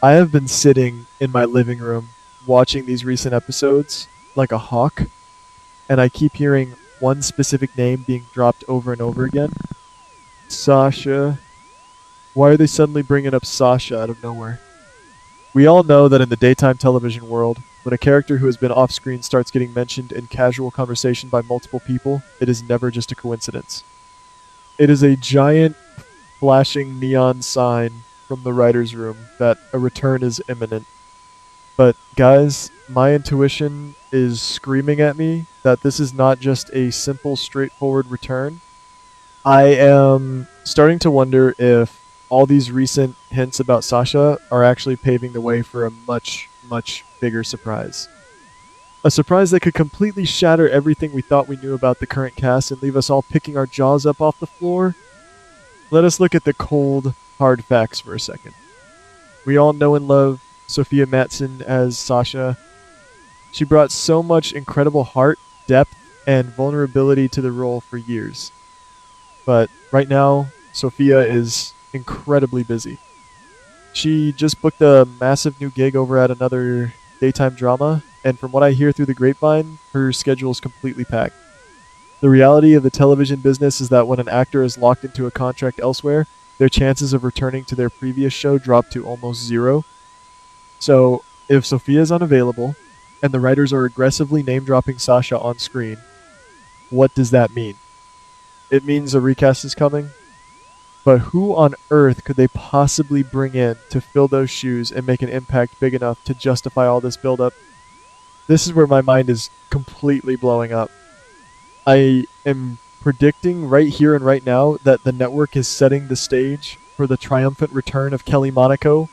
I have been sitting in my living room watching these recent episodes like a hawk, and I keep hearing one specific name being dropped over and over again. Sasha. Why are they suddenly bringing up Sasha out of nowhere? We all know that in the daytime television world, when a character who has been off screen starts getting mentioned in casual conversation by multiple people, it is never just a coincidence. It is a giant flashing neon sign from the writer's room that a return is imminent. But guys, my intuition is screaming at me that this is not just a simple, straightforward return. I am starting to wonder if all these recent hints about Sasha are actually paving the way for a much, much bigger surprise. A surprise that could completely shatter everything we thought we knew about the current cast and leave us all picking our jaws up off the floor. Let us look at the cold, hard facts for a second. We all know and love Sofia Mattsson as Sasha. She brought so much incredible heart, depth, and vulnerability to the role for years. But right now, Sophia is incredibly busy. She just booked a massive new gig over at another daytime drama, and from what I hear through the grapevine, her schedule is completely packed. The reality of the television business is that when an actor is locked into a contract elsewhere, their chances of returning to their previous show drop to almost zero. So, if Sophia is unavailable, and the writers are aggressively name dropping Sasha on screen, what does that mean? It means a recast is coming, but who on earth could they possibly bring in to fill those shoes and make an impact big enough to justify all this buildup? This is where my mind is completely blowing up. I am predicting right here and right now that the network is setting the stage for the triumphant return of Kelly Monaco.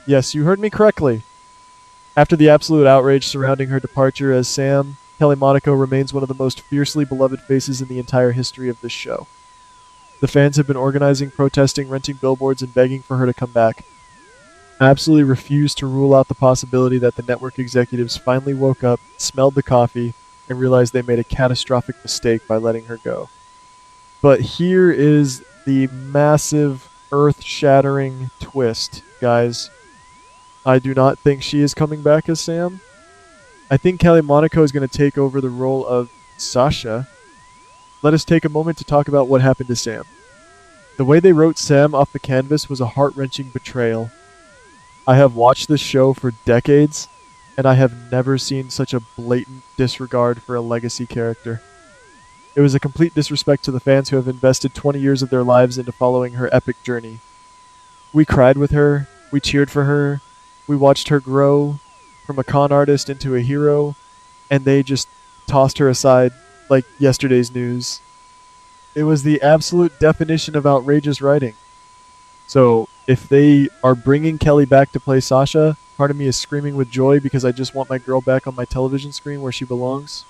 Yes, you heard me correctly. After the absolute outrage surrounding her departure as Sam, Kelly Monaco remains one of the most fiercely beloved faces in the entire history of this show. The fans have been organizing, protesting, renting billboards, and begging for her to come back. I absolutely refuse to rule out the possibility that the network executives finally woke up, smelled the coffee, and realized they made a catastrophic mistake by letting her go. But here is the massive, earth-shattering twist, guys. I do not think she is coming back as Sam. I think Kelly Monaco is going to take over the role of Sasha. Let us take a moment to talk about what happened to Sam. The way they wrote Sam off the canvas was a heart-wrenching betrayal. I have watched this show for decades, and I have never seen such a blatant disregard for a legacy character. It was a complete disrespect to the fans who have invested 20 years of their lives into following her epic journey. We cried with her, we cheered for her, we watched her grow from a con artist into a hero, and they just tossed her aside like yesterday's news. It was the absolute definition of outrageous writing. So, if they are bringing Kelly back to play Sasha, part of me is screaming with joy because I just want my girl back on my television screen where she belongs.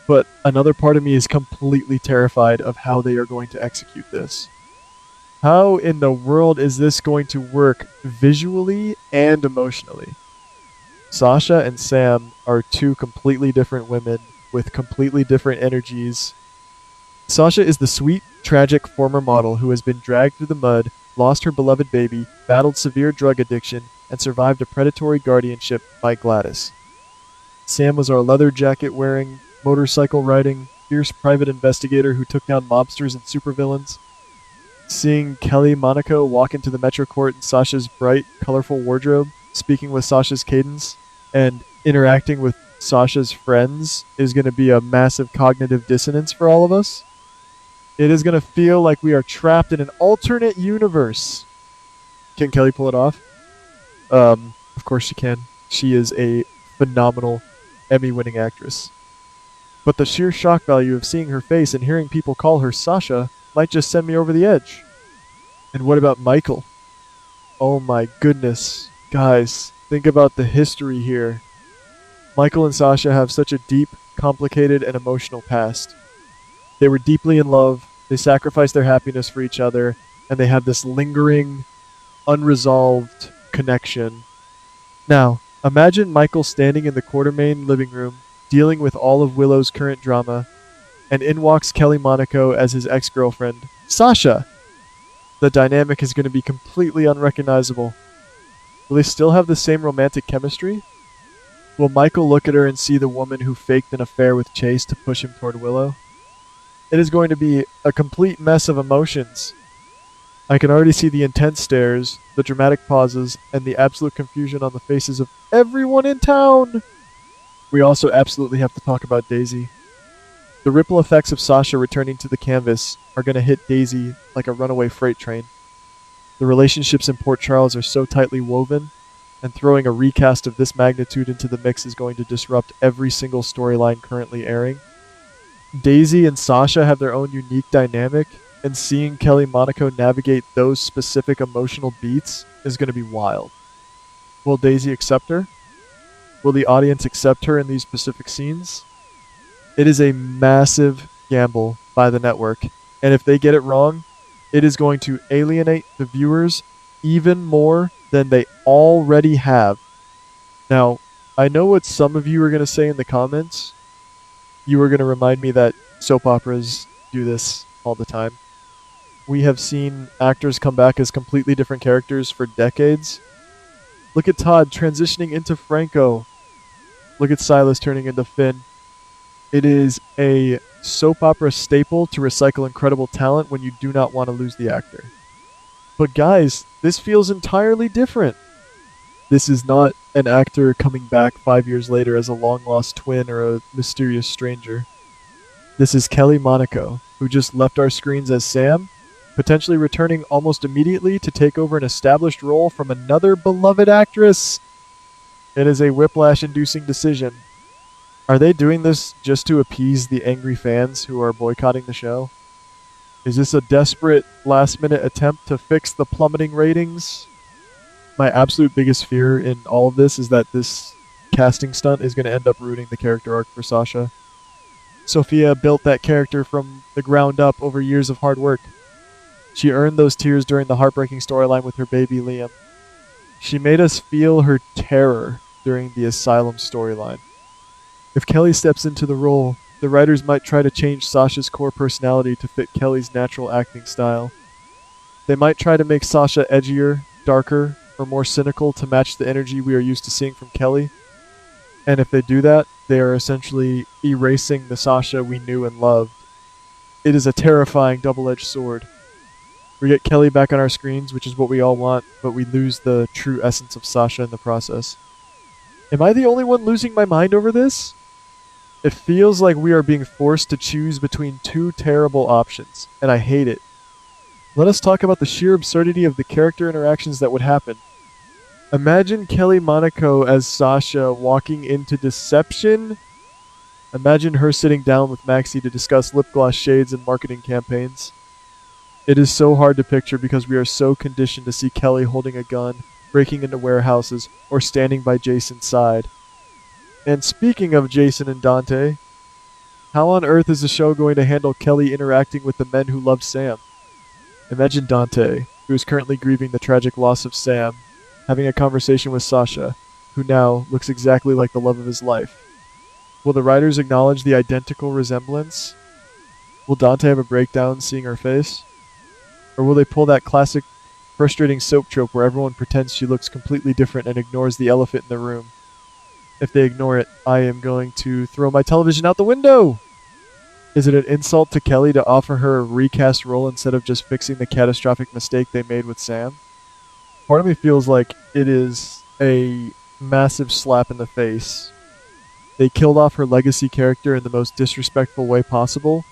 But another part of me is completely terrified of how they are going to execute this. How in the world is this going to work visually and emotionally? Sasha and Sam are two completely different women with completely different energies. Sasha is the sweet, tragic former model who has been dragged through the mud, lost her beloved baby, battled severe drug addiction, and survived a predatory guardianship by Gladys. Sam was our leather jacket wearing, motorcycle riding, fierce private investigator who took down mobsters and supervillains. Seeing Kelly Monaco walk into the Metro Court in Sasha's bright, colorful wardrobe, speaking with Sasha's cadence, and interacting with Sasha's friends is going to be a massive cognitive dissonance for all of us. It is going to feel like we are trapped in an alternate universe. Can Kelly pull it off? Of course she can. She is a phenomenal Emmy-winning actress. But the sheer shock value of seeing her face and hearing people call her Sasha might just send me over the edge. And what about Michael? Oh my goodness. Guys, think about the history here. Michael and Sasha have such a deep, complicated, and emotional past. They were deeply in love, they sacrificed their happiness for each other, and they have this lingering, unresolved connection. Now, imagine Michael standing in the Quartermain living room, dealing with all of Willow's current drama, and in walks Kelly Monaco as his ex-girlfriend, Sasha. The dynamic is going to be completely unrecognizable. Will they still have the same romantic chemistry? Will Michael look at her and see the woman who faked an affair with Chase to push him toward Willow? It is going to be a complete mess of emotions. I can already see the intense stares, the dramatic pauses, and the absolute confusion on the faces of everyone in town. We also absolutely have to talk about Daisy. The ripple effects of Sasha returning to the canvas are going to hit Daisy like a runaway freight train. The relationships in Port Charles are so tightly woven, and throwing a recast of this magnitude into the mix is going to disrupt every single storyline currently airing. Daisy and Sasha have their own unique dynamic, and seeing Kelly Monaco navigate those specific emotional beats is going to be wild. Will Daisy accept her? Will the audience accept her in these specific scenes? It is a massive gamble by the network, and if they get it wrong, it is going to alienate the viewers even more than they already have. Now, I know what some of you are going to say in the comments. You are going to remind me that soap operas do this all the time. We have seen actors come back as completely different characters for decades. Look at Todd transitioning into Franco. Look at Silas turning into Finn. It is a soap opera staple to recycle incredible talent when you do not want to lose the actor. But guys, this feels entirely different. This is not an actor coming back 5 years later as a long-lost twin or a mysterious stranger. This is Kelly Monaco, who just left our screens as Sam, potentially returning almost immediately to take over an established role from another beloved actress. It is a whiplash-inducing decision. Are they doing this just to appease the angry fans who are boycotting the show? Is this a desperate last-minute attempt to fix the plummeting ratings? My absolute biggest fear in all of this is that this casting stunt is going to end up ruining the character arc for Sasha. Sofia built that character from the ground up over years of hard work. She earned those tears during the heartbreaking storyline with her baby Liam. She made us feel her terror during the Asylum storyline. If Kelly steps into the role, the writers might try to change Sasha's core personality to fit Kelly's natural acting style. They might try to make Sasha edgier, darker, or more cynical to match the energy we are used to seeing from Kelly. And if they do that, they are essentially erasing the Sasha we knew and loved. It is a terrifying double-edged sword. We get Kelly back on our screens, which is what we all want, but we lose the true essence of Sasha in the process. Am I the only one losing my mind over this? It feels like we are being forced to choose between two terrible options, and I hate it. Let us talk about the sheer absurdity of the character interactions that would happen. Imagine Kelly Monaco as Sasha walking into Deception. Imagine her sitting down with Maxie to discuss lip gloss shades and marketing campaigns. It is so hard to picture because we are so conditioned to see Kelly holding a gun, breaking into warehouses, or standing by Jason's side. And speaking of Jason and Dante, how on earth is the show going to handle Kelly interacting with the men who loved Sam? Imagine Dante, who is currently grieving the tragic loss of Sam, having a conversation with Sasha, who now looks exactly like the love of his life. Will the writers acknowledge the identical resemblance? Will Dante have a breakdown seeing her face? Or will they pull that classic frustrating soap trope where everyone pretends she looks completely different and ignores the elephant in the room? If they ignore it, I am going to throw my television out the window! Is it an insult to Kelly to offer her a recast role instead of just fixing the catastrophic mistake they made with Sam? Part of me feels like it is a massive slap in the face. They killed off her legacy character in the most disrespectful way possible,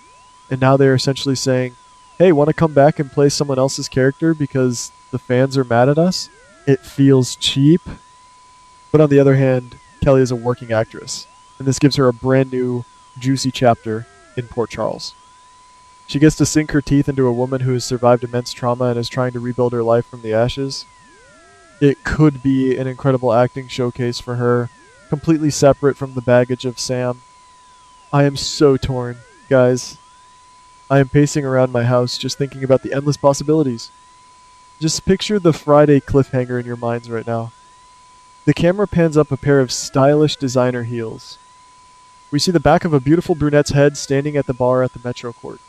and now they're essentially saying, hey, want to come back and play someone else's character because the fans are mad at us? It feels cheap. But on the other hand, Kelly is a working actress, and this gives her a brand new, juicy chapter in Port Charles. She gets to sink her teeth into a woman who has survived immense trauma and is trying to rebuild her life from the ashes. It could be an incredible acting showcase for her, completely separate from the baggage of Sam. I am so torn, guys. I am pacing around my house just thinking about the endless possibilities. Just picture the Friday cliffhanger in your minds right now. The camera pans up a pair of stylish designer heels. We see the back of a beautiful brunette's head standing at the bar at the Metro Court.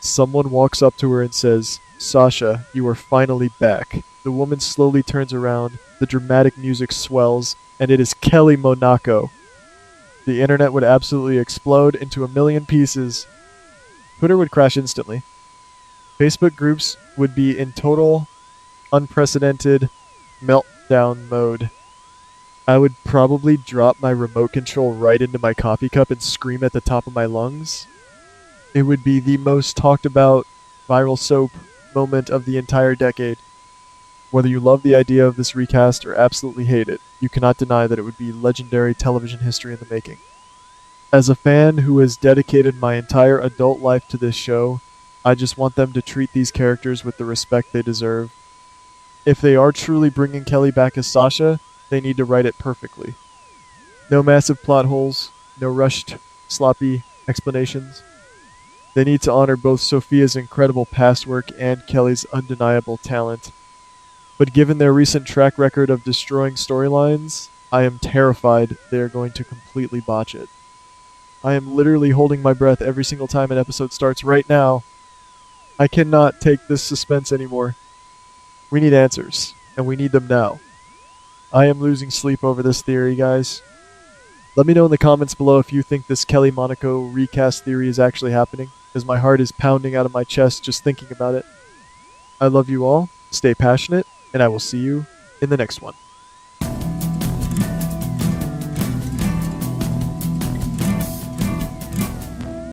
Someone walks up to her and says, Sasha, you are finally back. The woman slowly turns around, the dramatic music swells, and it is Kelly Monaco. The internet would absolutely explode into a million pieces. Twitter would crash instantly. Facebook groups would be in total, unprecedented meltdown mode. I would probably drop my remote control right into my coffee cup and scream at the top of my lungs. It would be the most talked about viral soap moment of the entire decade. Whether you love the idea of this recast or absolutely hate it, you cannot deny that it would be legendary television history in the making. As a fan who has dedicated my entire adult life to this show, I just want them to treat these characters with the respect they deserve. If they are truly bringing Kelly back as Sasha, they need to write it perfectly. No massive plot holes, no rushed, sloppy explanations. They need to honor both Sofia's incredible past work and Kelly's undeniable talent. But given their recent track record of destroying storylines, I am terrified they are going to completely botch it. I am literally holding my breath every single time an episode starts right now. I cannot take this suspense anymore. We need answers, and we need them now. I am losing sleep over this theory, guys. Let me know in the comments below if you think this Kelly Monaco recast theory is actually happening, as my heart is pounding out of my chest just thinking about it. I love you all, stay passionate, and I will see you in the next one.